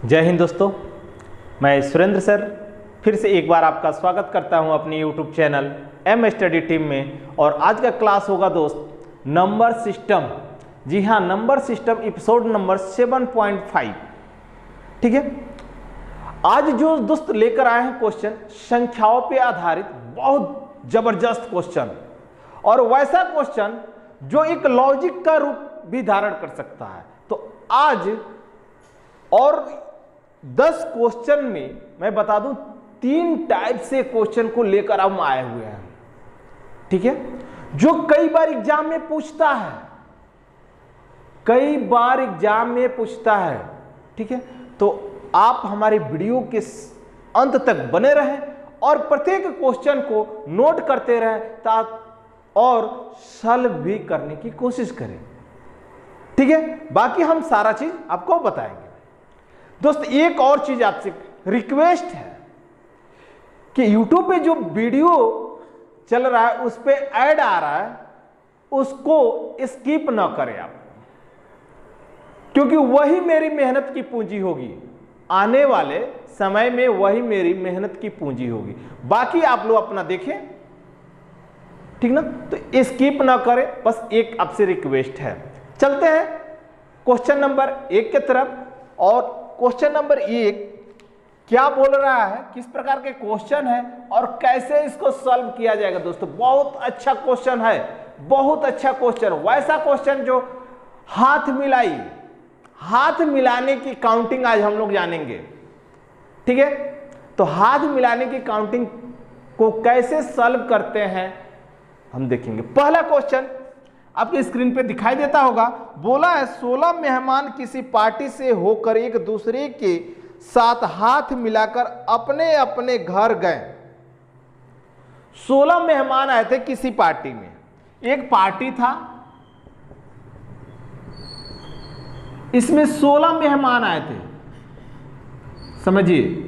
जय हिंद दोस्तों, मैं सुरेंद्र सर फिर से एक बार आपका स्वागत करता हूं अपनी YouTube channel M study team में। और आज का क्लास होगा दोस्त नंबर सिस्टम। जी हाँ, नंबर सिस्टम एपिसोड नंबर 7.5। ठीक है, आज जो दोस्त लेकर आए हैं क्वेश्चन संख्याओं पे आधारित बहुत जबरदस्त क्वेश्चन, और वैसा क्वेश्चन जो एक लॉजिक का रूप भी धारण कर सकता है। तो आज और 10 क्वेश्चन में मैं बता दूं 3 टाइप से क्वेश्चन को लेकर हम आए हुए हैं। ठीक है, जो कई बार एग्जाम में पूछता है, कई बार एग्जाम में पूछता है। ठीक है, तो आप हमारे वीडियो के अंत तक बने रहें और प्रत्येक क्वेश्चन को नोट करते रहें और सॉल्व भी करने की कोशिश करें। ठीक है, बाकी हम सारा चीज आपको बताएंगे। दोस्त, एक और चीज आपसे रिक्वेस्ट है कि YouTube पे जो वीडियो चल रहा है उस पे ऐड आ रहा है, उसको स्किप ना करें आप, क्योंकि वही मेरी मेहनत की पूंजी होगी। आने वाले समय में वही मेरी मेहनत की पूंजी होगी। बाकी आप लोग अपना देखें, ठीक ना, तो स्किप ना करें, बस एक आपसे रिक्वेस्ट है। चलते हैं क्वेश्चन नंबर 1 की तरफ। और क्वेश्चन नंबर 1 क्या बोल रहा है, किस प्रकार के क्वेश्चन है और कैसे इसको सॉल्व किया जाएगा। दोस्तों, बहुत अच्छा क्वेश्चन है, बहुत अच्छा क्वेश्चन, वैसा क्वेश्चन जो हाथ मिलाने की काउंटिंग आज हम लोग जानेंगे। ठीक है, तो हाथ मिलाने की काउंटिंग को कैसे सॉल्व करते हैं हम देखेंगे। पहला क्वेश्चन आपकी स्क्रीन पे दिखाई देता होगा। बोला है 16 मेहमान किसी पार्टी से होकर एक दूसरे के साथ हाथ मिलाकर अपने अपने घर गए। 16 मेहमान आए थे किसी पार्टी में, एक पार्टी था, इसमें 16 मेहमान आए थे। समझिए,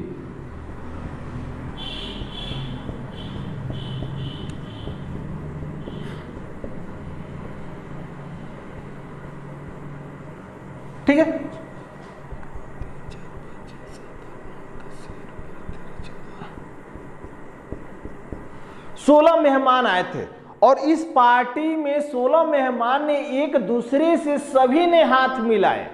ठीक है, सोलह मेहमान आए थे और इस पार्टी में 16 मेहमान ने एक दूसरे से सभी ने हाथ मिलाए,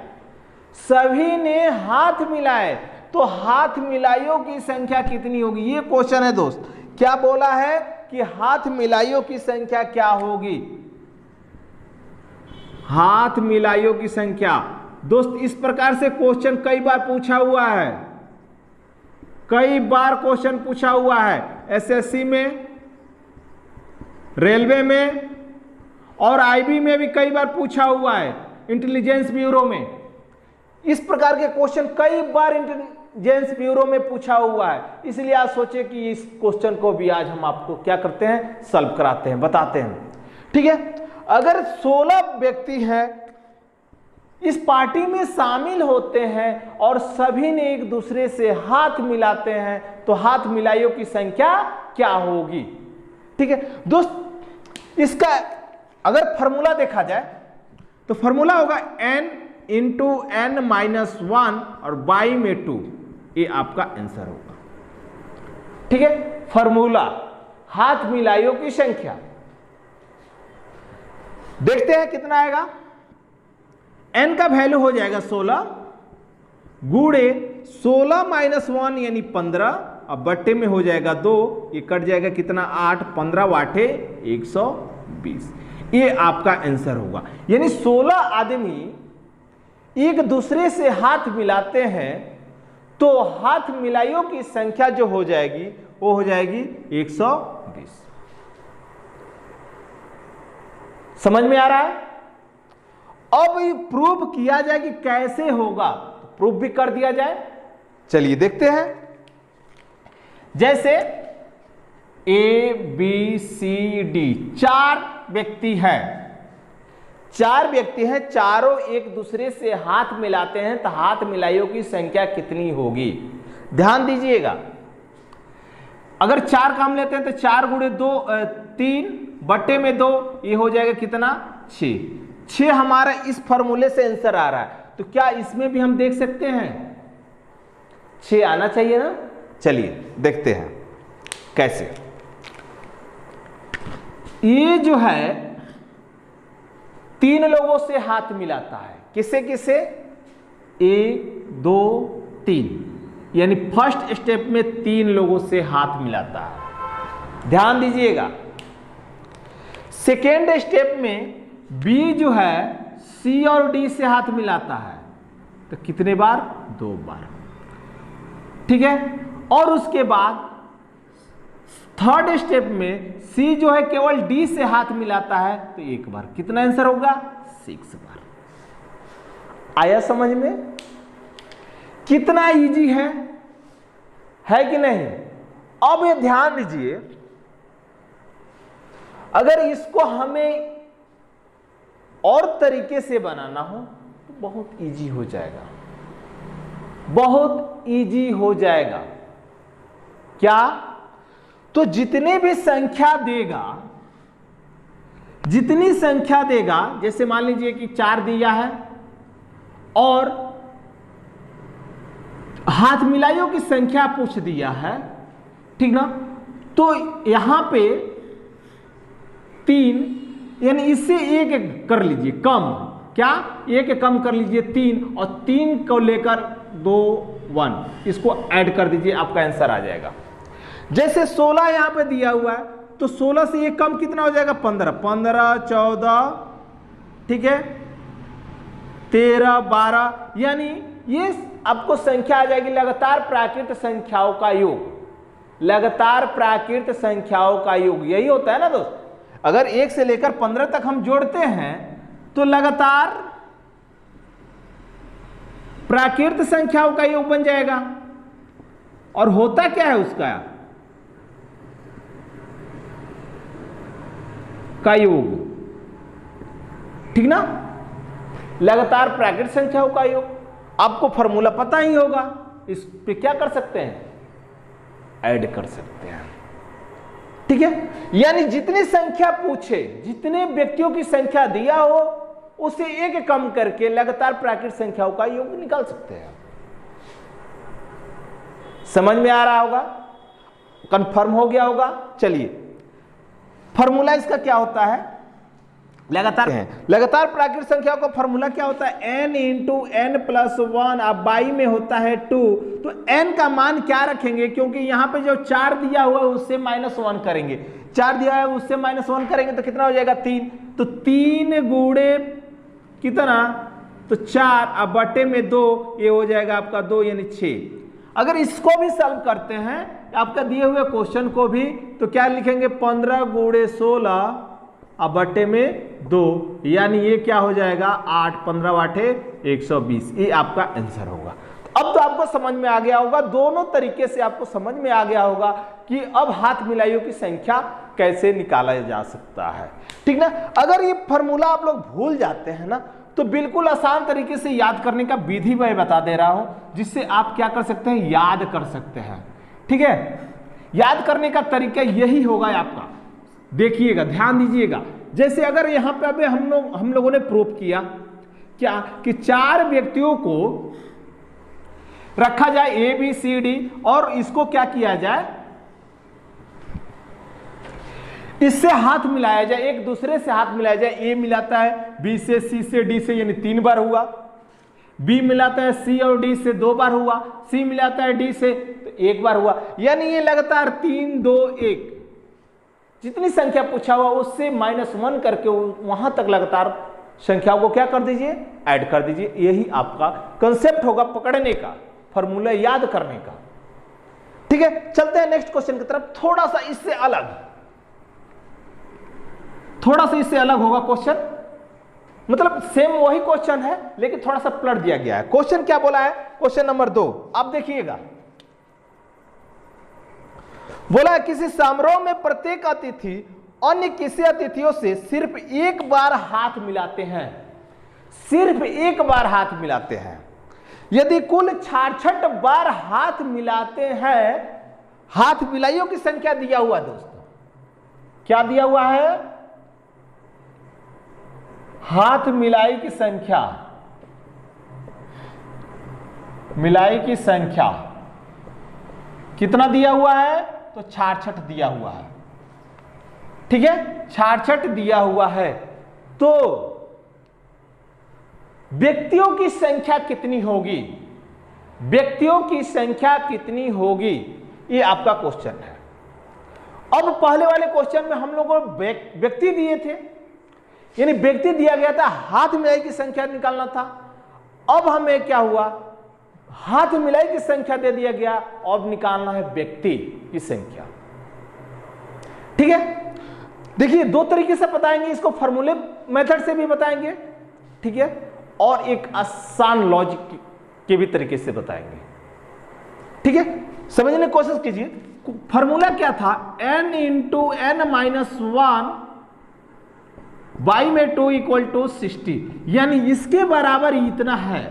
सभी ने हाथ मिलाए। तो हाथ मिलाइयों की संख्या कितनी होगी, ये क्वेश्चन है दोस्त। क्या बोला है कि हाथ मिलाइयों की संख्या क्या होगी, हाथ मिलाइयों की संख्या। दोस्त, इस प्रकार से क्वेश्चन कई बार पूछा हुआ है, कई बार क्वेश्चन पूछा हुआ है एसएससी में, रेलवे में और आईबी में भी कई बार पूछा हुआ है, इंटेलिजेंस ब्यूरो में। इस प्रकार के क्वेश्चन कई बार इंटेलिजेंस ब्यूरो में पूछा हुआ है। इसलिए आज सोचे कि इस क्वेश्चन को भी आज हम आपको क्या करते हैं, सॉल्व कराते हैं, बताते हैं। ठीक है, अगर 16 व्यक्ति हैं इस पार्टी में शामिल होते हैं और सभी ने एक दूसरे से हाथ मिलाते हैं, तो हाथ मिलाइयों की संख्या क्या होगी। ठीक है दोस्त, इसका अगर फॉर्मूला देखा जाए तो फॉर्मूला होगा n इंटू n माइनस 1 और बाई में 2, ये आपका आंसर होगा। ठीक है, फॉर्मूला हाथ मिलाइयों की संख्या। देखते हैं कितना आएगा। n का वैल्यू हो जाएगा 16 गुणे 16 माइनस 1 यानी 15, अब बट्टे में हो जाएगा 2, ये कट जाएगा कितना 8, 15 वाटे 120, ये आपका आंसर होगा। यानी 16 आदमी एक दूसरे से हाथ मिलाते हैं तो हाथ मिलाइयों की संख्या जो हो जाएगी वो हो जाएगी 120। समझ में आ रहा है। अब ये प्रूव किया जाए कि कैसे होगा, तो प्रूव भी कर दिया जाए। चलिए देखते हैं। जैसे ए बी सी डी 4 व्यक्ति हैं, 4 व्यक्ति हैं, चारों एक दूसरे से हाथ मिलाते हैं, तो हाथ मिलाइयों की संख्या कितनी होगी। ध्यान दीजिएगा, अगर 4 काम लेते हैं तो 4 गुणे 2 3 बट्टे में 2, ये हो जाएगा कितना 6 हमारा इस फॉर्मूले से आंसर आ रहा है। तो क्या इसमें भी हम देख सकते हैं 6 आना चाहिए ना। चलिए देखते हैं कैसे। ये जो है 3 लोगों से हाथ मिलाता है, किसे किसे? 1 2 3, यानी फर्स्ट स्टेप में 3 लोगों से हाथ मिलाता है, ध्यान दीजिएगा। सेकेंड स्टेप में बी जो है सी और डी से हाथ मिलाता है, तो कितने बार? 2 बार, ठीक है। और उसके बाद थर्ड स्टेप में सी जो है केवल डी से हाथ मिलाता है, तो 1 बार। कितना आंसर होगा? 6 बार। आया समझ में? कितना इजी है कि नहीं? अब ये ध्यान दीजिए, अगर इसको हमें और तरीके से बनाना हो तो बहुत इजी हो जाएगा, बहुत इजी हो जाएगा। क्या? तो जितने भी संख्या देगा, जितनी संख्या देगा, जैसे मान लीजिए कि 4 दिया है और हाथ मिलाइयों की संख्या पूछ दिया है, ठीक ना, तो यहां पे 3, यानी इससे 1 कर लीजिए कम, क्या? 1 कम कर लीजिए 3, और 3 को लेकर 2 1, इसको ऐड कर दीजिए, आपका आंसर आ जाएगा। जैसे 16 यहां पे दिया हुआ है, तो 16 से 1 कम कितना हो जाएगा? 15, 15 14, ठीक है, 13 12, यानी ये आपको संख्या आ जाएगी लगातार प्राकृत संख्याओं का योग। लगातार प्राकृत संख्याओं का योग यही होता है ना दोस्त। अगर 1 से लेकर 15 तक हम जोड़ते हैं तो लगातार प्राकृत संख्याओं का योग बन जाएगा। और होता क्या है उसका का योग, ठीक ना, लगातार प्राकृत संख्याओं का योग। आपको फॉर्मूला पता ही होगा, इस पे क्या कर सकते हैं? ऐड कर सकते हैं, ठीक है। यानी जितनी संख्या पूछे, जितने व्यक्तियों की संख्या दिया हो, उसे 1 कम करके लगातार प्राकृत संख्याओं का योग निकाल सकते हैं। समझ में आ रहा होगा? कंफर्म हो गया होगा? चलिए, फॉर्मूला इसका क्या होता है? लगातार प्राकृत संख्याओं का फॉर्मूला क्या होता है? n इंटू एन प्लस 1, अब बाई में होता है 2, तो n का मान क्या रखेंगे? क्योंकि यहां पे जो 4 दिया हुआ है उससे -1 करेंगे, 4 दिया है उससे -1 करेंगे, तो कितना हो जाएगा? 3। तो 3 गुणे कितना? तो 4, अब बटे में 2, ये हो जाएगा आपका 2, यानी 6। अगर इसको भी सॉल्व करते हैं आपका दिए हुए क्वेश्चन को भी, तो क्या लिखेंगे? 15 गुणे 16 अब बटे में 2, यानी ये क्या हो जाएगा? 8, 15 8 120, ये आपका आंसर होगा। अब तो आपको समझ में आ गया होगा, दोनों तरीके से आपको समझ में आ गया होगा कि अब हाथ मिलाइयों की संख्या कैसे निकाला जा सकता है, ठीक ना। अगर ये फॉर्मूला आप लोग भूल जाते हैं ना, तो बिल्कुल आसान तरीके से याद करने का विधि मैं बता दे रहा हूं, जिससे आप क्या कर सकते हैं? याद कर सकते हैं, ठीक है। याद करने का तरीका यही होगा आपका, देखिएगा, ध्यान दीजिएगा। जैसे अगर यहां पे अभी हम लोगों ने प्रूफ किया क्या कि 4 व्यक्तियों को रखा जाए A B C D, और इसको क्या किया जाए? इससे हाथ मिलाया जाए, एक दूसरे से हाथ मिलाया जाए। A मिलाता है B से, C से, D से, यानी 3 बार हुआ। B मिलाता है C और D से 2 बार हुआ। C मिलाता है D से, तो 1 बार हुआ। यानी ये लगातार 3 2 1, जितनी संख्या पूछा हुआ उससे -1 करके वहां तक लगातार संख्याओं को क्या कर दीजिए? ऐड कर दीजिए। यही आपका कंसेप्ट होगा पकड़ने का, फॉर्मूला याद करने का, ठीक है। चलते हैं नेक्स्ट क्वेश्चन की तरफ। थोड़ा सा इससे अलग होगा क्वेश्चन, मतलब सेम वही क्वेश्चन है लेकिन थोड़ा सा पलट दिया गया है। क्वेश्चन क्या बोला है? क्वेश्चन नंबर 2 आप देखिएगा, बोला किसी समारोह में प्रत्येक अतिथि अन्य किसी अतिथियों से सिर्फ 1 बार हाथ मिलाते हैं, सिर्फ 1 बार हाथ मिलाते हैं। यदि कुल 66 बार हाथ मिलाते हैं, हाथ मिलाइयों की संख्या दिया हुआ दोस्तों, क्या दिया हुआ है? हाथ मिलाई की संख्या, मिलाई की संख्या कितना दिया हुआ है? तो 66 दिया हुआ है। ठीक है, 66 दिया हुआ है। तो व्यक्तियों की संख्या कितनी होगी? व्यक्तियों की संख्या कितनी होगी, ये आपका क्वेश्चन है। अब पहले वाले क्वेश्चन में हम लोगों को व्यक्ति दिए थे, यानी व्यक्ति दिया गया था, हाथ मिलाई की संख्या निकालना था। अब हमें क्या हुआ, हाथ मिलाई की संख्या दे दिया गया, अब निकालना है व्यक्ति की संख्या। ठीक है, देखिए दो तरीके से बताएंगे, इसको फॉर्मूले मेथड से भी बताएंगे, ठीक है, और एक आसान लॉजिक के भी तरीके से बताएंगे। ठीक है, समझने की कोशिश कीजिए। फॉर्मूला क्या था? n into n minus 1 by में 2 इक्वल टू 60, यानी इसके बराबर इतना है।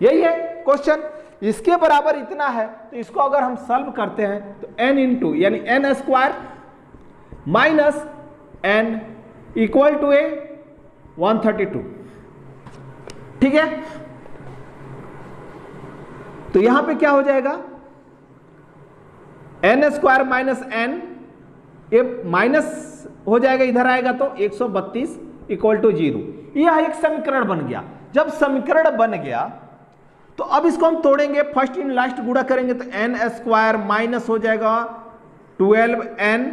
यही है क्वेश्चन, इसके बराबर इतना है। तो इसको अगर हम सॉल्व करते हैं तो n इंटू यानी n square minus n equal to 132। ठीक है, तो यहां पे क्या हो जाएगा? n स्क्वायर माइनस n, ये माइनस हो जाएगा, इधर आएगा तो 132 इक्वल टू 0। यह एक समीकरण बन गया। जब समीकरण बन गया तो अब इसको हम तोड़ेंगे, फर्स्ट इन लास्ट गुणा करेंगे तो n स्क्वायर माइनस हो जाएगा 12n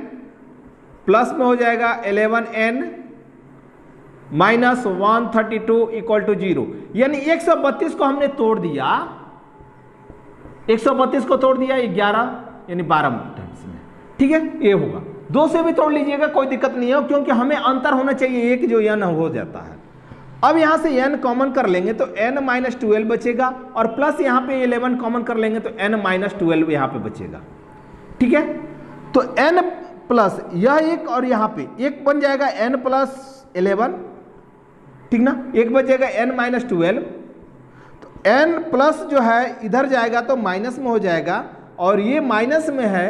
प्लस में हो जाएगा 11n माइनस 132 इक्वल टू 0, यानी 132 को हमने तोड़ दिया, 132 को तोड़ दिया 11 यानी 12 टाइम्स में। ठीक है, ये होगा। 2 से भी तोड़ लीजिएगा, कोई दिक्कत नहीं है, क्योंकि हमें अंतर होना चाहिए, एक जो n हो जाता है। अब यहां से n कॉमन कर लेंगे तो n माइनस 12 बचेगा, और प्लस यहां पे 11 कॉमन कर लेंगे तो n माइनस 12 यहां पे बचेगा। ठीक है, तो n प्लस यह एक और यहां पे एक बन जाएगा n प्लस 11, ठीक ना, एक बचेगा n माइनस 12। तो n प्लस जो है इधर जाएगा तो माइनस में हो जाएगा, और ये माइनस में है,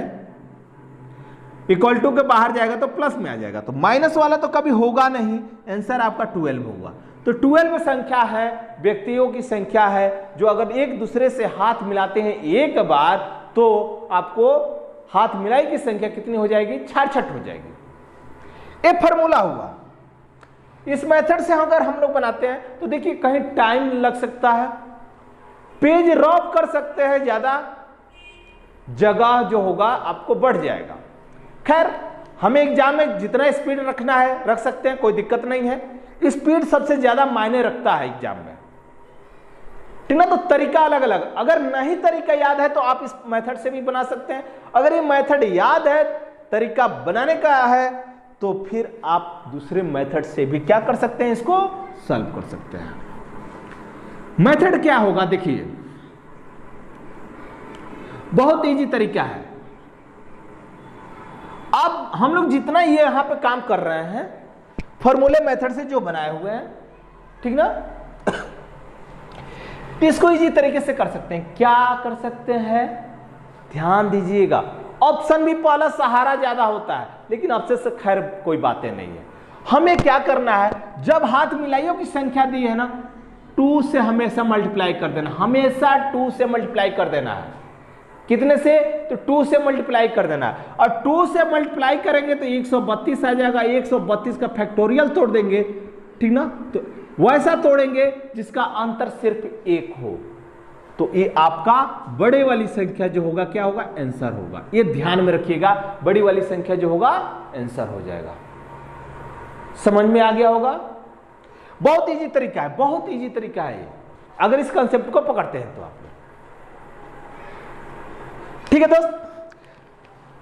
इक्वल टू के बाहर जाएगा तो प्लस में आ जाएगा। तो माइनस वाला तो कभी होगा नहीं, आंसर आपका 12 होगा। तो 12 संख्या है, व्यक्तियों की संख्या है, जो अगर एक दूसरे से हाथ मिलाते हैं एक बार तो आपको हाथ मिलाई की संख्या कितनी हो जाएगी? 66 हो जाएगी। एक फॉर्मूला हुआ। इस मेथड से अगर हम लोग बनाते हैं तो देखिए कहीं टाइम लग सकता है, पेज रॉप कर सकते हैं, ज्यादा जगह जो होगा आपको बढ़ जाएगा। खैर, हमें एग्जाम में जितना स्पीड रखना है रख सकते हैं, कोई दिक्कत नहीं है। स्पीड सबसे ज्यादा मायने रखता है एग्जाम में, ठीक ना। तो तरीका अलग अलग, अगर नहीं तरीका याद है तो आप इस मेथड से भी बना सकते हैं। अगर ये मेथड याद है, तरीका बनाने का है, तो फिर आप दूसरे मेथड से भी क्या कर सकते हैं, इसको सॉल्व कर सकते हैं। मेथड क्या होगा देखिए, बहुत इजी तरीका है। अब हम लोग जितना ये यहां पे काम कर रहे हैं फॉर्मूले मेथड से जो बनाए हुए हैं, ठीक ना, इसको इजी तरीके से कर सकते हैं। क्या कर सकते हैं, ध्यान दीजिएगा। ऑप्शन भी पहला सहारा ज्यादा होता है, लेकिन ऑप्शन से खैर कोई बातें नहीं है। हमें क्या करना है, जब हाथ मिलाइयों की संख्या दी है ना, 2 से हमेशा मल्टीप्लाई कर देना, हमेशा 2 से मल्टीप्लाई कर देना है। कितने से, तो 2 से मल्टीप्लाई कर देना है। और 2 से मल्टीप्लाई करेंगे तो 132 आ जाएगा। 132 का फैक्टोरियल तोड़ देंगे, ठीक ना, तो वैसा तोड़ेंगे जिसका अंतर सिर्फ 1 हो। तो ये आपका बड़े वाली संख्या जो होगा क्या होगा, आंसर होगा। ये ध्यान में रखिएगा, बड़ी वाली संख्या जो होगा आंसर हो जाएगा। समझ में आ गया होगा। बहुत इजी तरीका है, बहुत इजी तरीका है ये, अगर इस कंसेप्ट को पकड़ते हैं तो आप। ठीक है दोस्त,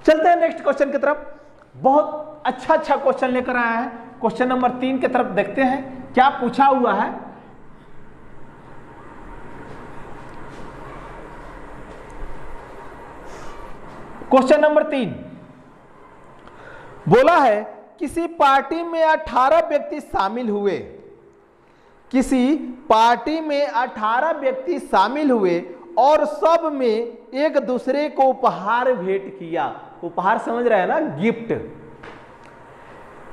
चलते हैं नेक्स्ट क्वेश्चन की तरफ। बहुत अच्छा क्वेश्चन लेकर आया है। क्वेश्चन नंबर 3 की तरफ देखते हैं क्या पूछा हुआ है। क्वेश्चन नंबर 3 बोला है, किसी पार्टी में 18 व्यक्ति शामिल हुए, किसी पार्टी में 18 व्यक्ति शामिल हुए और सब में एक दूसरे को उपहार भेंट किया। उपहार समझ रहे हैं ना, गिफ्ट।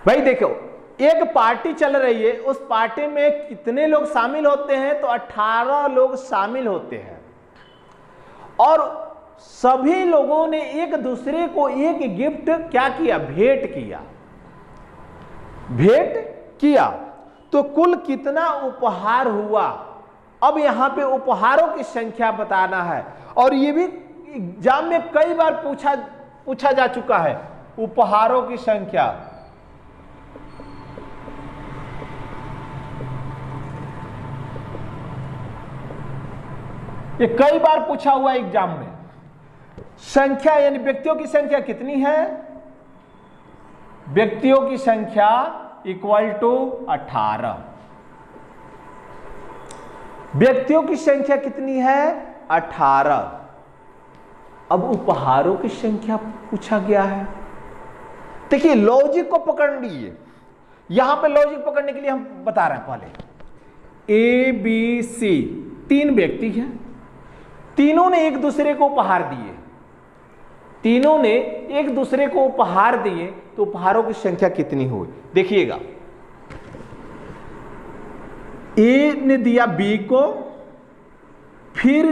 भाई देखो, एक पार्टी चल रही है, उस पार्टी में कितने लोग शामिल होते हैं, तो 18 लोग शामिल होते हैं। और सभी लोगों ने एक दूसरे को एक गिफ्ट क्या किया, भेंट किया, भेंट किया। तो कुल कितना उपहार हुआ। अब यहां पे उपहारों की संख्या बताना है, और ये भी एग्जाम में कई बार पूछा जा चुका है, उपहारों की संख्या। ये कई बार पूछा हुआ एग्जाम में। संख्या यानी व्यक्तियों की संख्या कितनी है, व्यक्तियों की संख्या इक्वल टू 18। व्यक्तियों की संख्या कितनी है, 18। अब उपहारों की संख्या पूछा गया है। देखिए लॉजिक को पकड़ लीजिए, यहां पे लॉजिक पकड़ने के लिए हम बता रहे हैं। पहले ए बी सी 3 व्यक्ति हैं, तीनों ने एक दूसरे को उपहार दिए, तीनों ने एक दूसरे को उपहार दिए, तो उपहारों की संख्या कितनी हुई देखिएगा। ए ने दिया बी को, फिर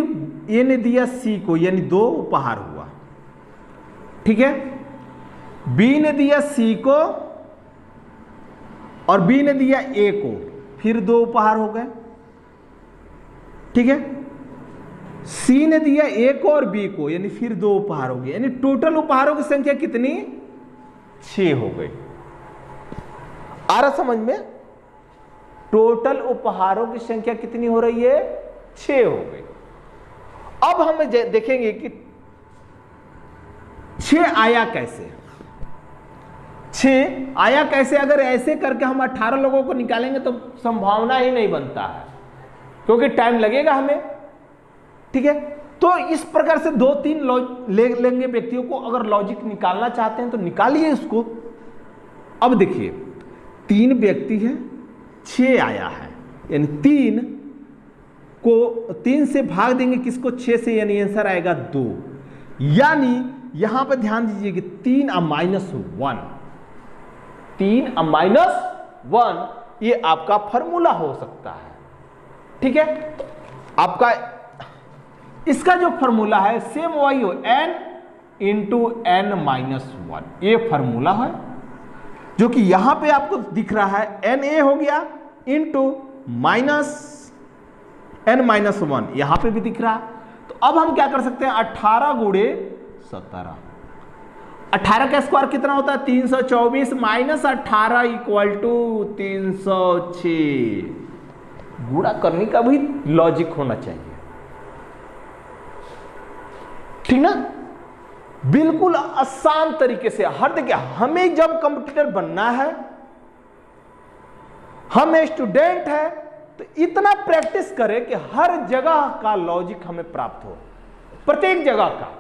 ए ने दिया सी को, यानी 2 उपहार हुआ। ठीक है, बी ने दिया सी को और बी ने दिया ए को, फिर 2 उपहार हो गए। ठीक है, सी ने दिया ए को और बी को, यानी फिर 2 उपहार हो गए, यानी टोटल उपहारों की संख्या कितनी, 6 हो गई। आ रहा समझ में, टोटल उपहारों की संख्या कितनी हो रही है, 6 हो गई। अब हम देखेंगे कि 6 आया कैसे, 6 आया कैसे। अगर ऐसे करके हम 18 लोगों को निकालेंगे तो संभावना ही नहीं बनता है, क्योंकि टाइम लगेगा हमें। ठीक है, तो इस प्रकार से 2-3 ले लेंगे व्यक्तियों को। अगर लॉजिक निकालना चाहते हैं तो निकालिए इसको। अब देखिए 3 व्यक्ति हैं, 6 आया है, यानी 3 को 3 से भाग देंगे किसको, 6 से, यानी आंसर आएगा 2। यानी यहां पर ध्यान दीजिए कि 3 और -1, 3 और -1 ये आपका फॉर्मूला हो सकता है। ठीक है, आपका इसका जो फॉर्मूला है सेम वही हो, n × n-1, ये फॉर्मूला है जो कि यहां पे आपको दिख रहा है। na हो गया इंटू -n-1, यहां पे भी दिख रहा है। तो अब हम क्या कर सकते हैं, 18 × 17, 18 का स्क्वायर कितना होता है, 324 -18 = 306। गुणा करने का भी लॉजिक होना चाहिए, ठीक ना। बिल्कुल आसान तरीके से। हर देखिए, हमें जब कंप्यूटर बनना है, हम स्टूडेंट है, तो इतना प्रैक्टिस करें कि हर जगह का लॉजिक हमें प्राप्त हो, प्रत्येक जगह का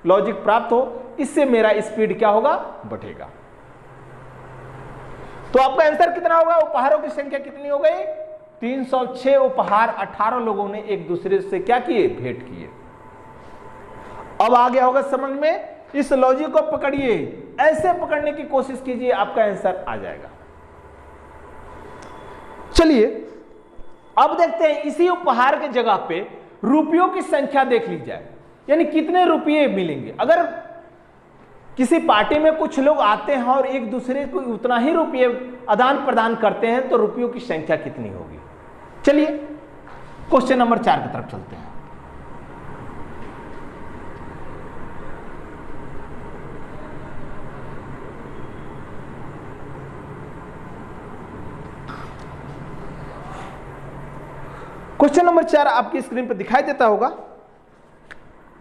लॉजिक प्राप्त हो। इससे मेरा स्पीड क्या होगा, बढ़ेगा। तो आपका आंसर कितना होगा, उपहारों की संख्या कितनी हो गई, 306 उपहार 18 लोगों ने एक दूसरे से क्या किए, भेंट किए। अब आ गया होगा समझ में। इस लॉजिक को पकड़िए, ऐसे पकड़ने की कोशिश कीजिए, आपका आंसर आ जाएगा। चलिए अब देखते हैं, इसी उपहार के जगह पे रुपयों की संख्या देख ली जाए, यानी कितने रुपये मिलेंगे। अगर किसी पार्टी में कुछ लोग आते हैं और एक दूसरे को उतना ही रुपये आदान प्रदान करते हैं, तो रुपयों की संख्या कितनी होगी। चलिए क्वेश्चन नंबर 4 की तरफ चलते हैं। क्वेश्चन नंबर 4 आपकी स्क्रीन पर दिखाई देता होगा,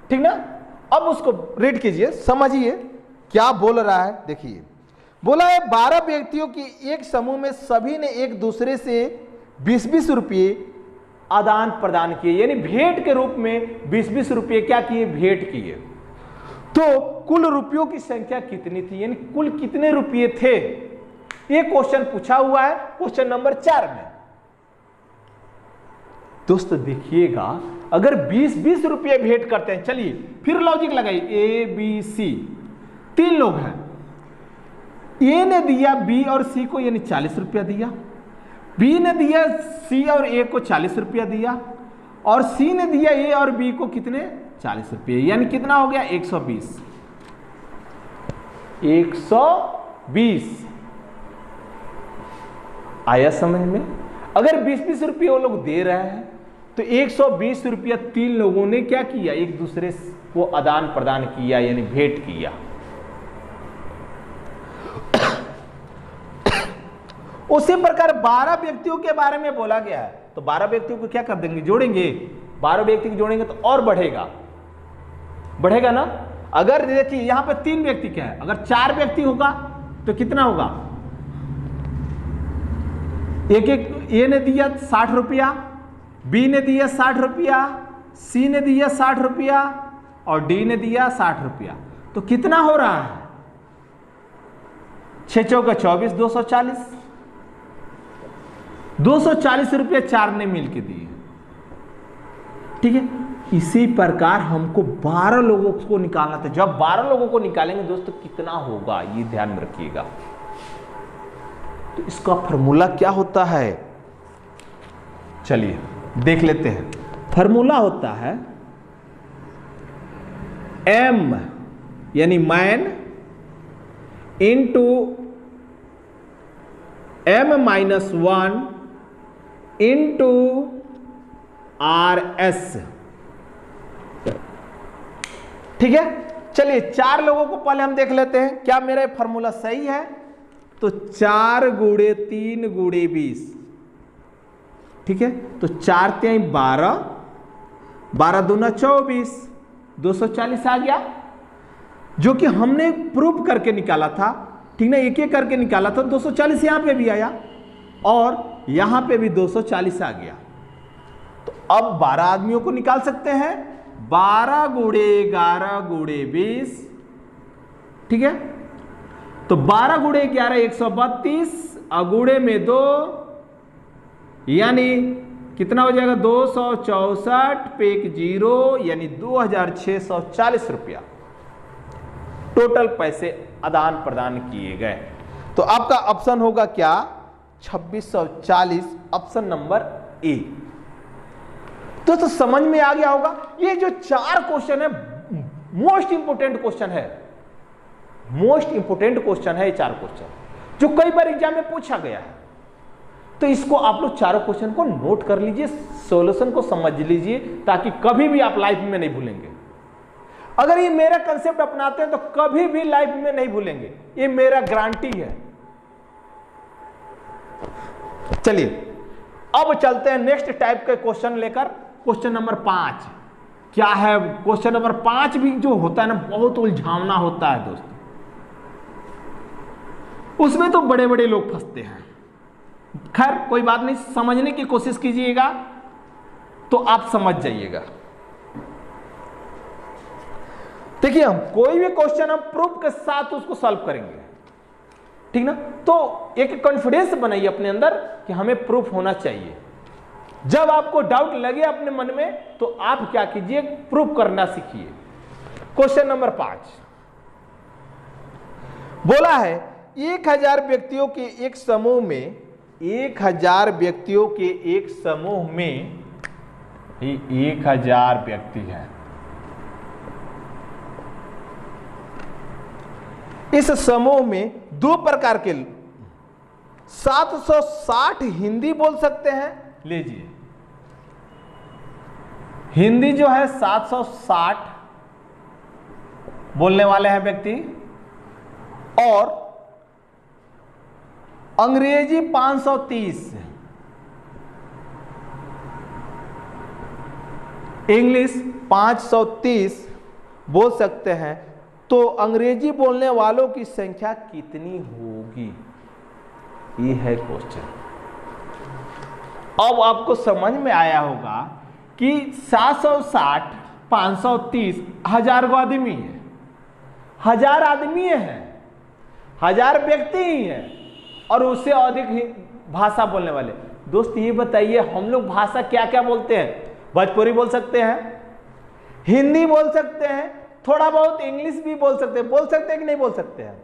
ठीक ना। अब उसको रीड कीजिए, समझिए क्या बोल रहा है। देखिए बोला है 12 व्यक्तियों की एक समूह में सभी ने एक दूसरे से 20-20 रुपये आदान प्रदान किए, यानी भेंट के रूप में 20-20 रुपये क्या किए, भेंट किए। तो कुल रुपयों की संख्या कितनी थी, यानी कुल कितने रुपये थे, ये क्वेश्चन पूछा हुआ है क्वेश्चन नंबर 4 में। दोस्तों देखिएगा, अगर 20-20 रुपये भेंट करते हैं, चलिए फिर लॉजिक लगाइए। ए बी सी 3 लोग हैं, ए ने दिया बी और सी को यानी 40 रुपया दिया, बी ने दिया सी और ए को 40 रुपया दिया, और सी ने दिया ए और बी को कितने 40 रुपये, यानी कितना हो गया 120। 120 आया समझ में। अगर 20-20 रुपये वो लोग दे रहे हैं तो 120 रुपया 3 लोगों ने क्या किया, एक दूसरे को आदान प्रदान किया, यानी भेंट किया। उसी प्रकार 12 व्यक्तियों के बारे में बोला गया है, तो 12 व्यक्तियों को क्या कर देंगे, जोड़ेंगे। 12 व्यक्ति को जोड़ेंगे तो और बढ़ेगा ना। अगर देखिए यहां पे 3 व्यक्ति क्या है, अगर 4 व्यक्ति होगा तो कितना होगा, एक ए ने दिया 60 रुपया, बी ने दिया 60 रुपया, सी ने दिया 60 रुपया और डी ने दिया 60 रुपया, तो कितना हो रहा है 6 चौका 24, 240। 240 रुपये 4 ने मिलके दिए, ठीक है। इसी प्रकार हमको 12 लोगों को निकालना था। जब 12 लोगों को निकालेंगे दोस्तों कितना होगा, ये ध्यान में रखिएगा। तो इसका फॉर्मूला क्या होता है, चलिए देख लेते हैं। फॉर्मूला होता है m यानी man into m-1 into RS, ठीक है। चलिए 4 लोगों को पहले हम देख लेते हैं, क्या मेरा फॉर्मूला सही है। तो 4 गुणे 3 गुणे 20, ठीक है। तो 4 3 12, 12 दूना 24, 240 आ गया, जो कि हमने प्रूफ करके निकाला था, ठीक ना, एक एक करके निकाला था। 240 यहां पे भी आया और यहां पे भी 240 आ गया। तो अब 12 आदमियों को निकाल सकते हैं, 12 गुणे 11 गुणे 20, ठीक है। तो 12 गुणे 11 132, अगुणे में 2, यानी कितना हो जाएगा 264 पे 1 0, यानी 2640 रुपया टोटल पैसे आदान प्रदान किए गए। तो आपका ऑप्शन होगा क्या 2640, ऑप्शन नंबर ए। तो समझ में आ गया होगा। ये जो 4 क्वेश्चन है मोस्ट इंपोर्टेंट क्वेश्चन है, मोस्ट इंपोर्टेंट क्वेश्चन है ये 4 क्वेश्चन जो कई बार एग्जाम में पूछा गया है। तो इसको आप लोग चारों क्वेश्चन को नोट कर लीजिए, सॉल्यूशन को समझ लीजिए, ताकि कभी भी आप लाइफ में नहीं भूलेंगे। अगर ये मेरा कंसेप्ट अपनाते हैं तो कभी भी लाइफ में नहीं भूलेंगे, ये मेरा गारंटी है। चलिए अब चलते हैं नेक्स्ट टाइप के क्वेश्चन लेकर। क्वेश्चन नंबर 5 क्या है। क्वेश्चन नंबर 5 भी जो होता है ना बहुत उलझावना होता है दोस्तों, उसमें तो बड़े बड़े लोग फंसते हैं। खैर कोई बात नहीं, समझने की कोशिश कीजिएगा तो आप समझ जाइएगा। देखिए हम कोई भी क्वेश्चन हम प्रूफ के साथ उसको सॉल्व करेंगे, ठीक ना। तो एक कॉन्फिडेंस बनाइए अपने अंदर कि हमें प्रूफ होना चाहिए। जब आपको डाउट लगे अपने मन में तो आप क्या कीजिए, प्रूफ करना सीखिए। क्वेश्चन नंबर 5 बोला है 1000 व्यक्तियों के एक समूह में, 1000 व्यक्तियों के एक समूह में 1000 व्यक्ति हैं। इस समूह में 2 प्रकार के 760 हिंदी बोल सकते हैं। लीजिए हिंदी जो है 760 बोलने वाले हैं व्यक्ति, और अंग्रेजी 530, इंग्लिश 530 बोल सकते हैं। तो अंग्रेजी बोलने वालों की संख्या कितनी होगी, ये है क्वेश्चन। अब आपको समझ में आया होगा कि 760 530 1000 आदमी है, 1000 आदमी है, 1000 व्यक्ति ही है, और उससे अधिक ही भाषा बोलने वाले। दोस्त ये बताइए हम लोग भाषा क्या क्या बोलते हैं। भोजपुरी बोल सकते हैं, हिंदी बोल सकते हैं, थोड़ा बहुत इंग्लिश भी बोल सकते हैं कि नहीं बोल सकते हैं।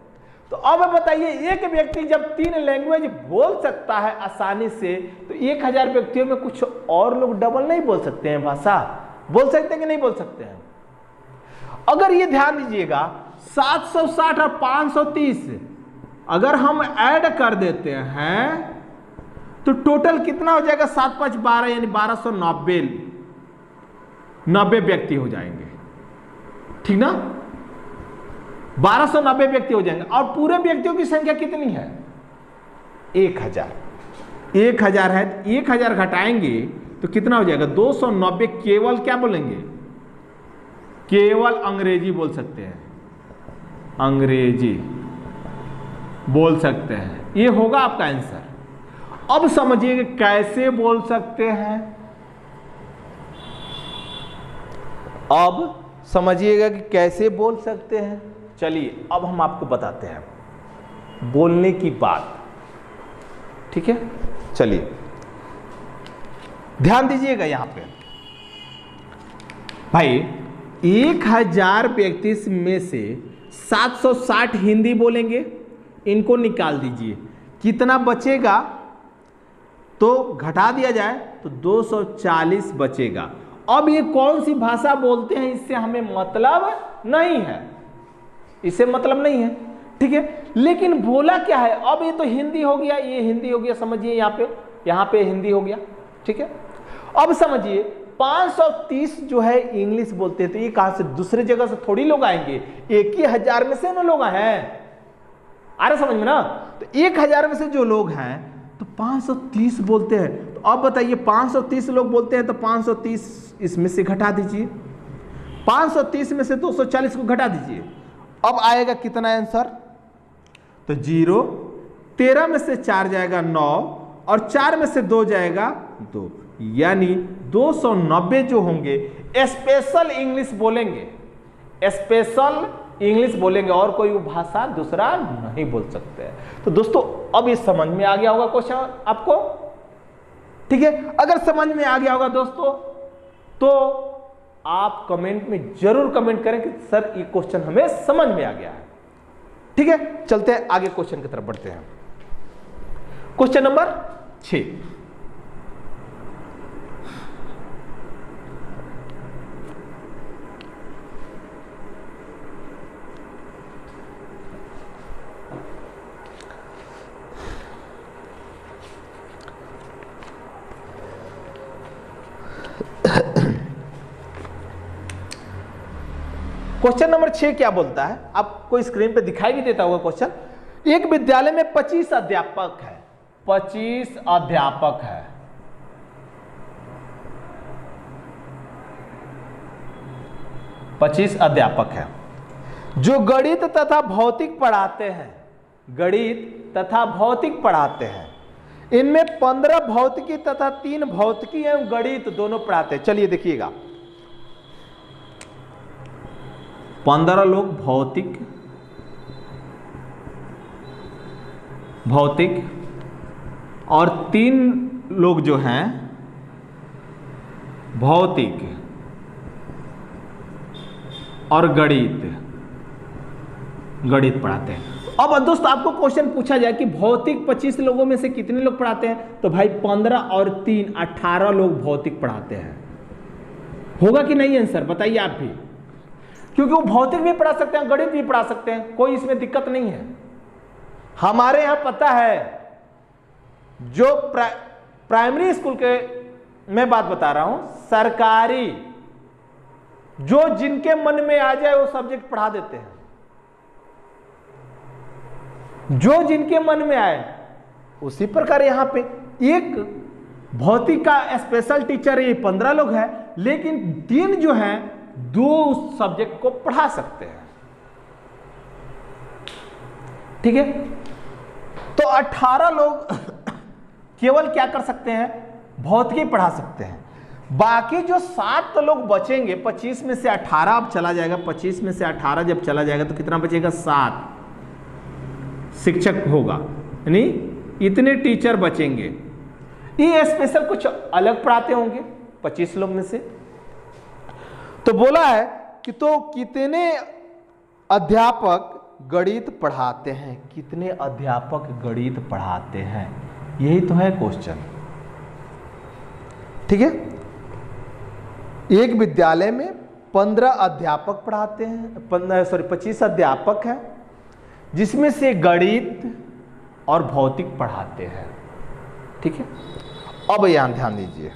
तो अब बताइए, एक व्यक्ति जब 3 लैंग्वेज बोल सकता है आसानी से, तो 1000 व्यक्तियों में कुछ और लोग डबल नहीं बोल सकते हैं भाषा? बोल सकते हैं कि नहीं बोल सकते हैं? अगर ये ध्यान दीजिएगा, 760 और 530 अगर हम ऐड कर देते हैं तो टोटल कितना हो जाएगा? 7 5 12 यानी 1290 व्यक्ति हो जाएंगे, ठीक ना? 1290 व्यक्ति हो जाएंगे। और पूरे व्यक्तियों की संख्या कितनी है? 1000। 1000 है, 1000 घटाएंगे तो कितना हो जाएगा? 290 केवल क्या बोलेंगे? केवल अंग्रेजी बोल सकते हैं, अंग्रेजी बोल सकते हैं। ये होगा आपका आंसर। अब समझिए कैसे बोल सकते हैं। अब समझिएगा कि कैसे बोल सकते हैं। चलिए अब हम आपको बताते हैं बोलने की बात, ठीक है? चलिए ध्यान दीजिएगा यहां पे भाई, 1000 व्यक्ति में से 760 हिंदी बोलेंगे, इनको निकाल दीजिए, कितना बचेगा? तो घटा दिया जाए तो 240 बचेगा। अब ये कौन सी भाषा बोलते हैं इससे हमें मतलब नहीं है, इससे मतलब नहीं है, ठीक है? लेकिन बोला क्या है? अब ये तो हिंदी हो गया, ये हिंदी हो गया, समझिए यहाँ पे हिंदी हो गया, ठीक है? अब समझिए 530 जो है इंग्लिश बोलते हैं, तो ये कहां से? दूसरे जगह से थोड़ी लोग आएंगे, एक ही 1000 में से ना लोग हैं, आ रहा समझ में ना? तो 1000 में से जो लोग हैं तो 530 बोलते हैं। तो अब बताइए 530 लोग बोलते हैं तो 530 इसमें से घटा दीजिए, 530 में से 240 को घटा दीजिए। अब आएगा कितना आंसर? तो 0, 13 में से 4 जाएगा 9 और 4 में से 2 जाएगा 2, यानी 290 जो होंगे स्पेशल इंग्लिश बोलेंगे, स्पेशल इंग्लिश बोलेंगे, और कोई भाषा दूसरा नहीं बोल सकते हैं। तो दोस्तों अब ये समझ में आ गया होगा क्वेश्चन आपको, ठीक है? अगर समझ में आ गया होगा दोस्तों तो आप कमेंट में जरूर कमेंट करें कि सर ये क्वेश्चन हमें समझ में आ गया है, ठीक है? चलते हैं आगे, क्वेश्चन की तरफ बढ़ते हैं। क्वेश्चन नंबर 6, क्वेश्चन नंबर 6 क्या बोलता है? आपको स्क्रीन पे दिखाई भी देता होगा क्वेश्चन। एक विद्यालय में 25 अध्यापक है, 25 अध्यापक है, 25 अध्यापक है जो गणित तथा भौतिक पढ़ाते हैं, गणित तथा भौतिक पढ़ाते हैं। इनमें 15 भौतिकी तथा 3 भौतिकी एवं गणित दोनों पढ़ाते हैं। चलिए देखिएगा, 15 लोग भौतिक और 3 लोग जो हैं भौतिक और गणित पढ़ाते हैं। अब दोस्त आपको क्वेश्चन पूछा जाए कि भौतिक 25 लोगों में से कितने लोग पढ़ाते हैं, तो भाई 15 और 3 18 लोग भौतिक पढ़ाते हैं। होगा कि नहीं आंसर? बताइए आप भी, क्योंकि वो भौतिक भी पढ़ा सकते हैं, गणित भी पढ़ा सकते हैं, कोई इसमें दिक्कत नहीं है। हमारे यहां पता है जो प्राइमरी स्कूल के मैं बात बता रहा हूं, सरकारी जो जिनके मन में आ जाए वो सब्जेक्ट पढ़ा देते हैं, जो जिनके मन में आए। उसी प्रकार यहां पे एक भौतिक का स्पेशल टीचर ये 15 लोग हैं, लेकिन 3 जो हैं 2 उस सब्जेक्ट को पढ़ा सकते हैं, ठीक है? तो 18 लोग केवल क्या कर सकते हैं? भौतिकी पढ़ा सकते हैं। बाकी जो 7 लोग बचेंगे, 25 में से 18 अब चला जाएगा, 25 में से 18 जब चला जाएगा तो कितना बचेगा? 7 शिक्षक होगा, यानी इतने टीचर बचेंगे। ये स्पेशल कुछ अलग पढ़ाते होंगे 25 लोग में से। तो बोला है कि तो कितने अध्यापक गणित पढ़ाते हैं? कितने अध्यापक गणित पढ़ाते हैं? यही तो है क्वेश्चन। ठीक है, एक विद्यालय में 15 अध्यापक पढ़ाते हैं, 25 अध्यापक हैं, जिसमें से गणित और भौतिक पढ़ाते हैं। ठीक है, अब यहां ध्यान दीजिए,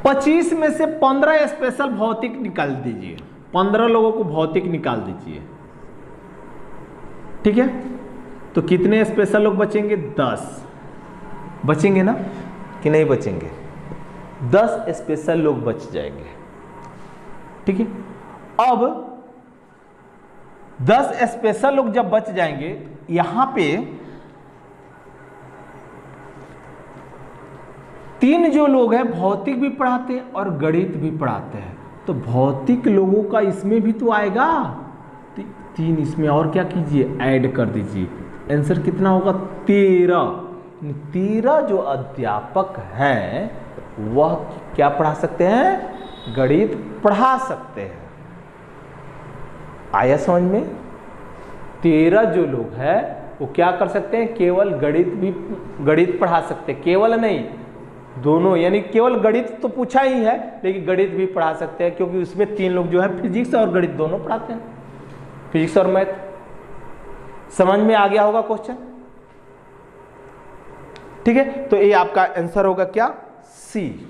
25 में से 15 स्पेशल भौतिक निकाल दीजिए, 15 लोगों को भौतिक निकाल दीजिए। ठीक है, तो कितने स्पेशल लोग बचेंगे? 10 बचेंगे ना, कि नहीं बचेंगे? 10 स्पेशल लोग बच जाएंगे। ठीक है, अब 10 स्पेशल लोग जब बच जाएंगे, यहां पे 3 जो लोग हैं भौतिक भी पढ़ाते हैं और गणित भी पढ़ाते हैं, तो भौतिक लोगों का इसमें भी तो आएगा, 3 इसमें और क्या कीजिए, ऐड कर दीजिए। आंसर कितना होगा? 13 जो अध्यापक हैं वह क्या पढ़ा सकते हैं? गणित पढ़ा सकते हैं। आया समझ में? 13 जो लोग हैं वो क्या कर सकते हैं? केवल गणित पढ़ा सकते हैं, केवल नहीं, दोनों, यानी केवल गणित तो पूछा ही है, लेकिन गणित भी पढ़ा सकते हैं, क्योंकि उसमें 3 लोग जो है फिजिक्स और गणित दोनों पढ़ाते हैं, फिजिक्स और मैथ। समझ में आ गया होगा क्वेश्चन? ठीक है, तो ये आपका आंसर होगा क्या? सी,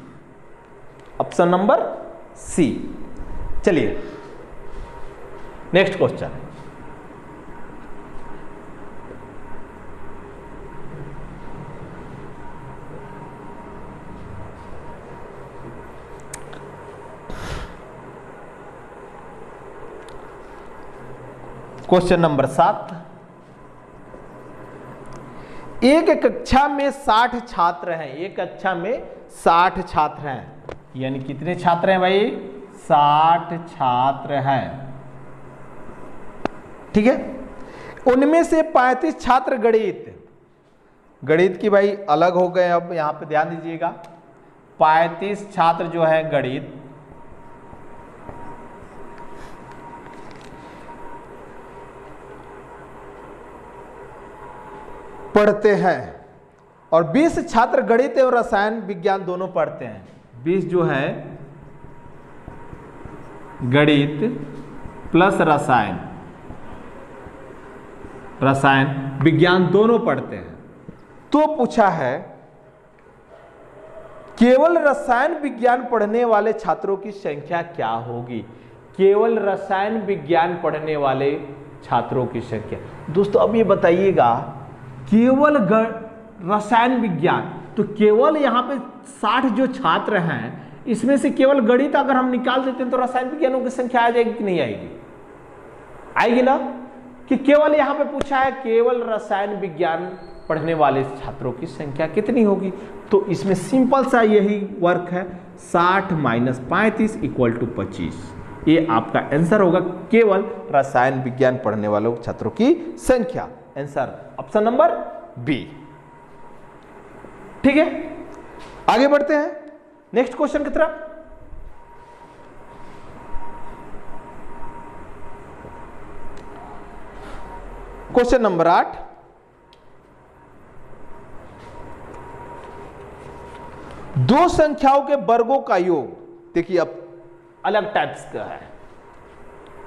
ऑप्शन नंबर सी। चलिए नेक्स्ट क्वेश्चन। क्वेश्चन नंबर 7, एक कक्षा में 60 छात्र हैं, एक कक्षा में 60 छात्र हैं, यानी कितने छात्र हैं भाई? 60 छात्र हैं। ठीक है, उनमें से 35 छात्र गणित की भाई अलग हो गए। अब यहां पे ध्यान दीजिएगा, 35 छात्र जो है गणित पढ़ते हैं और 20 छात्र गणित और रसायन विज्ञान दोनों पढ़ते हैं। 20 जो है गणित प्लस रसायन विज्ञान दोनों पढ़ते हैं। तो पूछा है केवल रसायन विज्ञान पढ़ने वाले छात्रों की संख्या क्या होगी? केवल रसायन विज्ञान पढ़ने वाले छात्रों की संख्या। दोस्तों अब ये बताइएगा, केवल रसायन विज्ञान, तो केवल यहाँ पे 60 जो छात्र हैं, इसमें से केवल गणित अगर हम निकाल देते हैं तो रसायन विज्ञानों की संख्या आ जाएगी कि नहीं आएगी? आएगी ना, कि केवल यहाँ पे पूछा है केवल रसायन विज्ञान पढ़ने वाले छात्रों की संख्या कितनी होगी। तो इसमें सिंपल सा यही वर्क है, 60 - 35 = 25। ये आपका आंसर होगा, केवल रसायन विज्ञान पढ़ने वालों छात्रों की संख्या। Answer option number B. ठीक है, आगे बढ़ते हैं नेक्स्ट क्वेश्चन की तरफ। क्वेश्चन नंबर 8, दो संख्याओं के वर्गों का योग। देखिए अब अलग टाइप्स का है,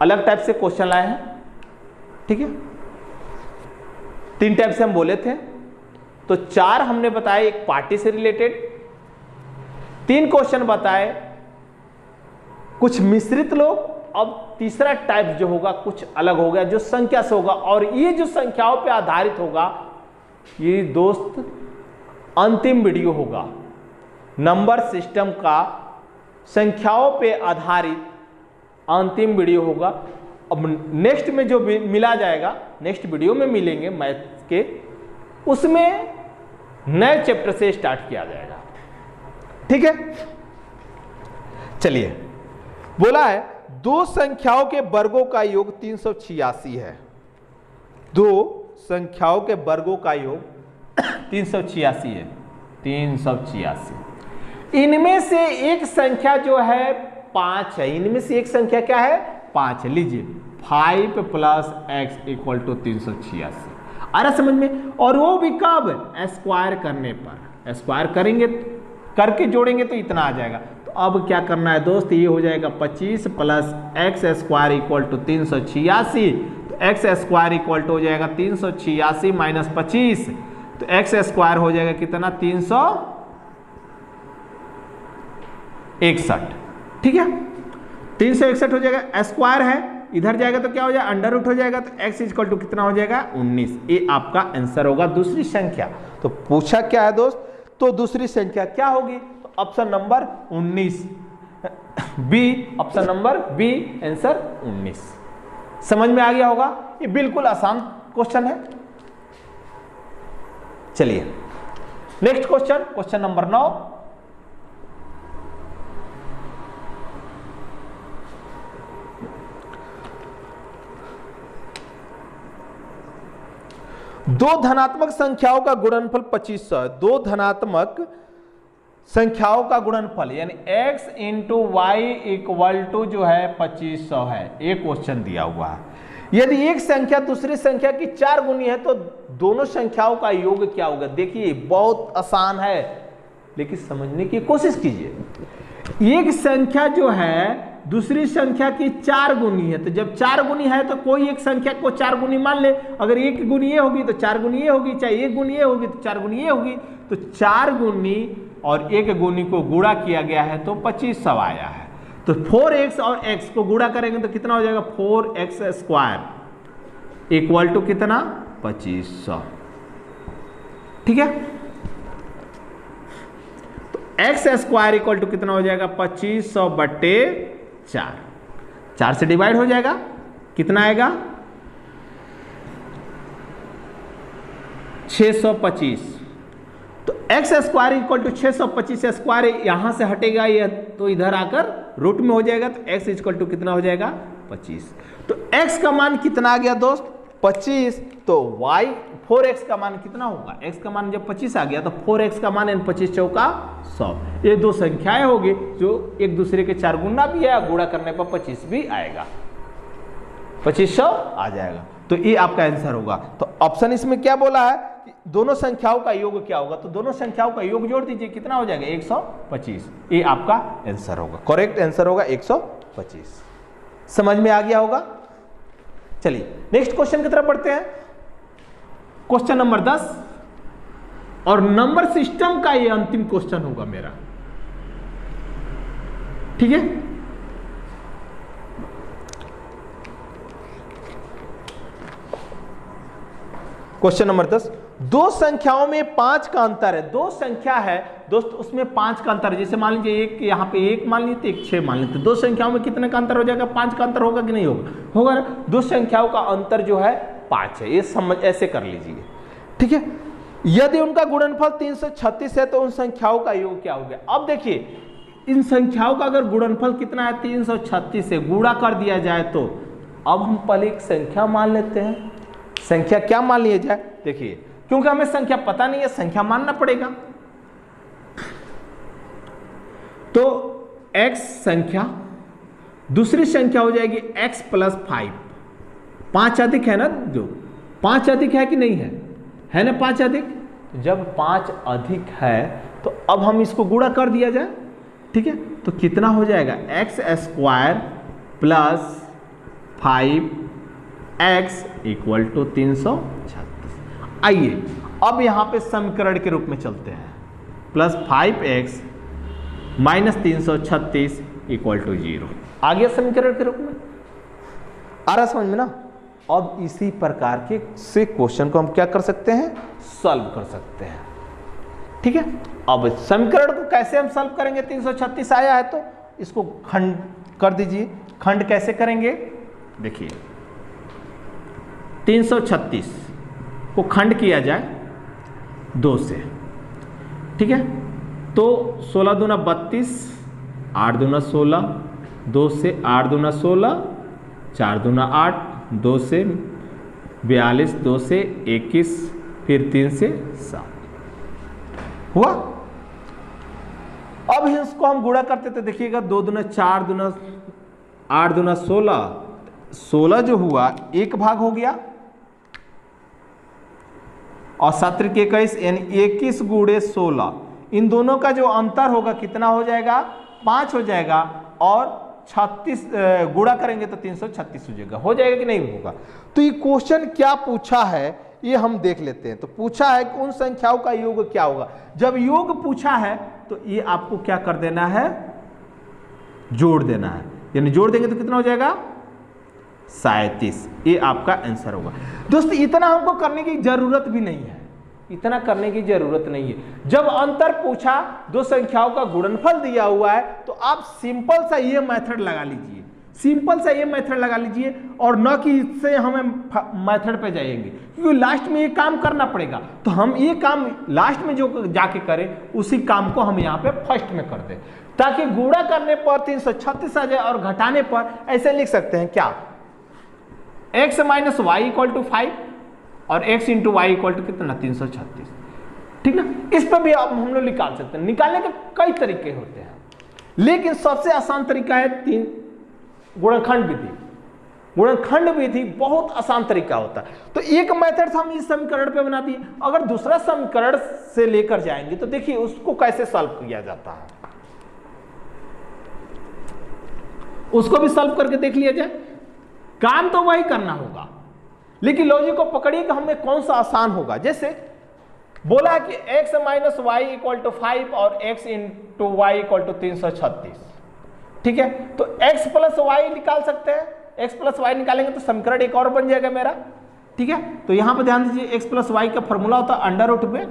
अलग टाइप से क्वेश्चन लाए हैं। ठीक है, 3 टाइप से हम बोले थे, तो 4 हमने बताए एक पार्टी से रिलेटेड, 3 क्वेश्चन बताए कुछ मिश्रित लोग। अब तीसरा टाइप जो होगा कुछ अलग हो गया, जो संख्या से होगा, और ये जो संख्याओं पे आधारित होगा, ये दोस्त अंतिम वीडियो होगा। नंबर सिस्टम का संख्याओं पे आधारित अंतिम वीडियो होगा। अब नेक्स्ट में जो मिला जाएगा, नेक्स्ट वीडियो में मिलेंगे मैथ के, उसमें नए चैप्टर से स्टार्ट किया जाएगा। ठीक है, चलिए बोला है दो संख्याओं के वर्गों का योग 386 है। दो संख्याओं के वर्गों का योग 386 है, 386। इनमें से एक संख्या जो है 5 है, इनमें से एक संख्या क्या है 5 है। लीजिए 5 + x = 386 आ रहा समझ में। और वो भी कब, स्क्वायर करने पर, स्क्वायर करेंगे करके जोड़ेंगे तो इतना आ जाएगा। तो अब क्या करना है दोस्त, ये हो जाएगा 25 + x² = 386। तो x² हो जाएगा 386 - 25, तो x² हो जाएगा कितना 361। ठीक है 361 हो जाएगा, स्क्वायर है इधर जाएगा तो क्या हो जाएगा √ हो जाएगा, तो x = कितना हो जाएगा 19। ये आपका आंसर होगा दूसरी संख्या। तो पूछा क्या है दोस्त, तो दूसरी संख्या क्या होगी, तो option number 19 B, option number B answer 19। समझ में आ गया होगा, ये बिल्कुल आसान क्वेश्चन है। चलिए नेक्स्ट क्वेश्चन, क्वेश्चन नंबर 9। दो धनात्मक संख्याओं का गुणनफल 2500 है। दो धनात्मक संख्याओं का गुणनफल यानी x × y = जो है 2500 है। एक क्वेश्चन दिया हुआ है, यदि एक संख्या दूसरी संख्या की 4 गुनी है तो दोनों संख्याओं का योग क्या होगा। देखिए बहुत आसान है, लेकिन समझने की कोशिश कीजिए। एक संख्या जो है दूसरी संख्या की 4 गुनी है, तो जब 4 गुनी है तो कोई एक संख्या को 4 गुनी मान ले। अगर 1 गुनी ये होगी तो 4 गुनी ये होगी, चाहे 1 गुनी ये होगी तो 4 गुनी ये होगी। तो 4 गुनी और 1 गुनी को गुणा किया गया है तो 2500 आया है। तो 4x और x को गुणा करेंगे तो कितना हो जाएगा 4x² = कितना 2500। ठीक है, तो x² = कितना हो जाएगा 2500/4। 4 से डिवाइड हो जाएगा, कितना आएगा 625। तो x² = 625 स्क्वायर यहां से हटेगा ये तो इधर आकर रूट में हो जाएगा, तो x = कितना हो जाएगा 25। तो x का मान कितना आ गया दोस्त 25, तो y 4x का मान कितना होगा, x का मान जब 25 आ गया तो 4x का मान 25 चौका 100। ये दो संख्याएं होगी जो एक दूसरे के 4 गुना भी है, गुणा करने पर 25 भी आएगा, 2500 आ जाएगा। तो ये आपका आंसर होगा। तो ऑप्शन इसमें क्या बोला है कि दोनों संख्याओं का योग क्या होगा, तो दोनों संख्याओं का योग जोड़ दीजिए, कितना हो जाएगा 125। ये आपका आंसर होगा, करेक्ट आंसर होगा 125। समझ में आ गया होगा। चलिए नेक्स्ट क्वेश्चन की तरफ बढ़ते हैं, क्वेश्चन नंबर 10। और नंबर सिस्टम का ये अंतिम क्वेश्चन होगा मेरा। ठीक है, क्वेश्चन नंबर 10। दो संख्याओं में 5 का अंतर है। दो संख्या है दोस्त, उसमें 5 का अंतर है। जैसे मान लीजिए एक यहाँ पे 1 मान लीजिए, एक 6 मान लीजिए। दो संख्याओं में कितने का अंतर हो जाएगा 5 का अंतर होगा कि नहीं होगा, होगा ना। दो संख्याओं का अंतर जो है 5 है, ये समझ ऐसे कर लीजिए। ठीक है, यदि उनका गुणनफल 336 है तो उन संख्याओं का योग क्या हो गया। अब देखिए इन संख्याओं का अगर गुणनफल कितना है 336 से गुणा कर दिया जाए तो अब हम पहले एक संख्या मान लेते हैं। संख्या क्या मान लिया जाए, देखिए क्योंकि हमें संख्या पता नहीं है, संख्या मानना पड़ेगा। तो x संख्या, दूसरी संख्या हो जाएगी x + 5। 5 अधिक है ना, जो 5 अधिक है कि नहीं है ना 5 अधिक। जब 5 अधिक है तो अब हम इसको गुणा कर दिया जाए। ठीक है, तो कितना हो जाएगा x² + 5x = 336। आइए अब यहां पे समीकरण के रूप में चलते हैं। +5x - 336 = 0 आ गया समीकरण के रूप में, आ रहा समझ में ना। अब इसी प्रकार के से क्वेश्चन को हम क्या कर सकते हैं, सॉल्व कर सकते हैं। ठीक है, अब समीकरण को कैसे हम सॉल्व करेंगे, 336 आया है तो इसको खंड कर दीजिए। खंड कैसे करेंगे, देखिए 336 को खंड किया जाए 2 से। ठीक है, तो 16 दूना 32, 8 दूना 16, 2 से 8 दूना 16, 4 दूना 8, 2 से 42, 2 से 21, फिर 3 से 7 हुआ। अब इसको हम गुणा करते थे, देखिएगा 2 दूना 4 दूना 8 दूना 16, 16 जो हुआ 1 भाग हो गया और 7 त्रिक 21 यानी 21 गुणे 16, इन दोनों का जो अंतर होगा कितना हो जाएगा, 5 हो जाएगा और 36 गुणा करेंगे तो 336 हो जाएगा कि नहीं होगा। तो ये क्वेश्चन क्या पूछा है ये हम देख लेते हैं। तो पूछा है कि उन संख्याओं का योग क्या होगा। जब योग पूछा है तो ये आपको क्या कर देना है, जोड़ देना है, यानी जोड़ देंगे तो कितना हो जाएगा 37। ये आपका आंसर होगा। दोस्तों इतना हमको करने की जरूरत भी नहीं है, इतना करने की जरूरत नहीं है। जब अंतर पूछा, दो संख्याओं का गुणनफल दिया हुआ है, तो आप सिंपल सा ये मेथड लगा लीजिए, सिंपल सा ये मेथड लगा लीजिए और न कि इससे हमें मेथड पे जाएंगे, क्योंकि लास्ट में ये काम करना पड़ेगा। तो हम ये काम लास्ट में जो जाके करें उसी काम को हम यहाँ पे फर्स्ट में कर दें, ताकि गुणा करने पर 336 आ जाए और घटाने पर ऐसे लिख सकते हैं क्या, x minus Y equal to 5 और x into Y equal to कितना 336। ठीक ना, इस पर भी आप हम लोग निकाल सकते हैं। निकालने के कई तरीके होते हैं, लेकिन सबसे आसान तरीका है 3 गुणनखंड विधि। गुणनखंड विधि बहुत आसान तरीका होता है। तो एक मेथड हम इस समीकरण पे बना दिए, अगर दूसरा समीकरण से लेकर जाएंगे तो देखिए उसको कैसे सॉल्व किया जाता है, उसको भी सॉल्व करके देख लिया जाए। काम तो वही करना होगा, लेकिन लॉजिक को पकड़िए कि हमें कौन सा आसान होगा। जैसे बोला कि x minus Y equal to 5 और x into Y equal to 336। ठीक है, तो x प्लस वाई निकाल सकते हैं, x प्लस वाई निकालेंगे तो समीकरण एक और बन जाएगा मेरा। ठीक है, तो यहां पर ध्यान दीजिए, x प्लस वाई का फॉर्मूला होता है अंडर रूट में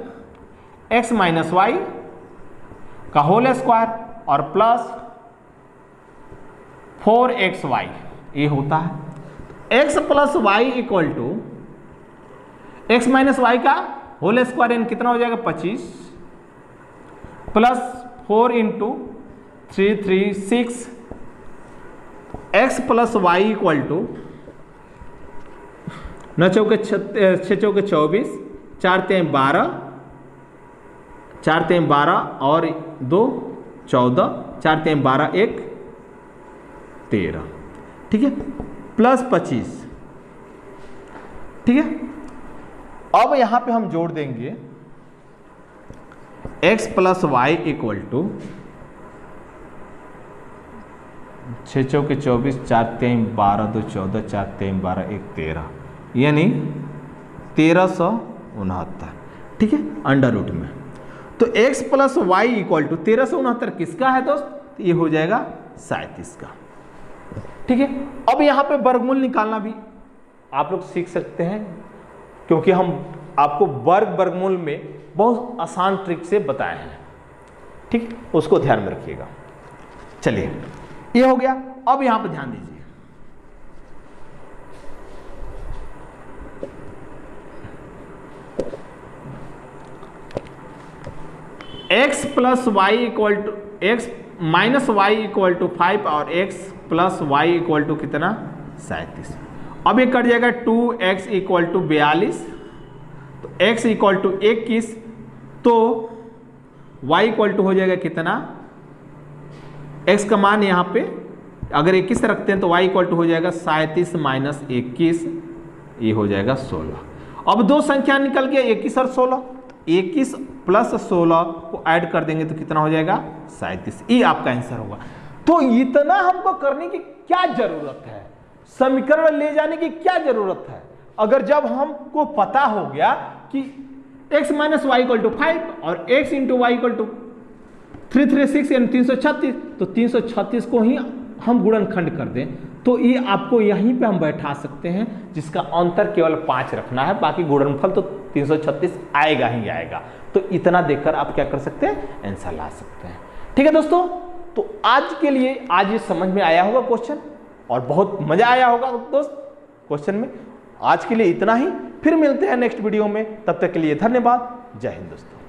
x माइनस वाई का होल स्क्वायर और प्लस 4xy, ये होता है। x plus Y equal to X minus Y का होल स्क्वायर यानी कितना हो जाएगा 25 plus 4 into 336 x plus Y equal to 9 चौके 6 चौके 24, 4 3 12, 4 3 12 और 2 14, 4 3 12 1 13। ठीक है, प्लस 25। ठीक है, अब यहां पे हम जोड़ देंगे x plus Y equal to 6 चौके 24, 4 3 12, 2 14, 4 3 12 1 13, यानी 1369। ठीक है, अंडर रूट में। तो x plus Y equal to 1369 किसका है दोस्त, तो ये हो जाएगा 37 का। ठीक है, अब यहां पे वर्गमूल निकालना भी आप लोग सीख सकते हैं, क्योंकि हम आपको वर्गमूल में बहुत आसान ट्रिक से बताए हैं। ठीक, उसको ध्यान में रखिएगा। चलिए, ये हो गया। अब यहां पे ध्यान दीजिए, x plus Y equal to X minus Y equal to 5 और x plus Y equal to कितना 37। अब ये कट जाएगा 2x इक्वल टू 42, तो x इक्वल टू 21, तो y इक्वल टू हो जाएगा कितना, x का मान यहाँ पे अगर 21 रखते हैं तो y इक्वल टू हो जाएगा 37 माइनस 21, ये हो जाएगा 16। अब दो संख्या निकल गया 21 और 16, 21 प्लस 16 को ऐड कर देंगे तो कितना हो जाएगा 37, ये आपका आंसर होगा। तो इतना हमको करने की क्या जरूरत है, समीकरण ले जाने की क्या जरूरत है, अगर जब हमको पता हो गया कि x minus Y equal to 5 और x into Y equal to 336 यानी 336, तो 336 को ही हम गुणनखंड कर दें तो ये आपको यहीं पे हम बैठा सकते हैं, जिसका अंतर केवल 5 रखना है, बाकी गुणनफल तो 336 आएगा ही आएगा। तो इतना देखकर आप क्या कर सकते हैं, आंसर ला सकते हैं। ठीक है दोस्तों, तो आज के लिए आज ये समझ में आया होगा क्वेश्चन, और बहुत मजा आया होगा दोस्त क्वेश्चन में। आज के लिए इतना ही, फिर मिलते हैं नेक्स्ट वीडियो में, तब तक के लिए धन्यवाद। जय हिंद दोस्तों।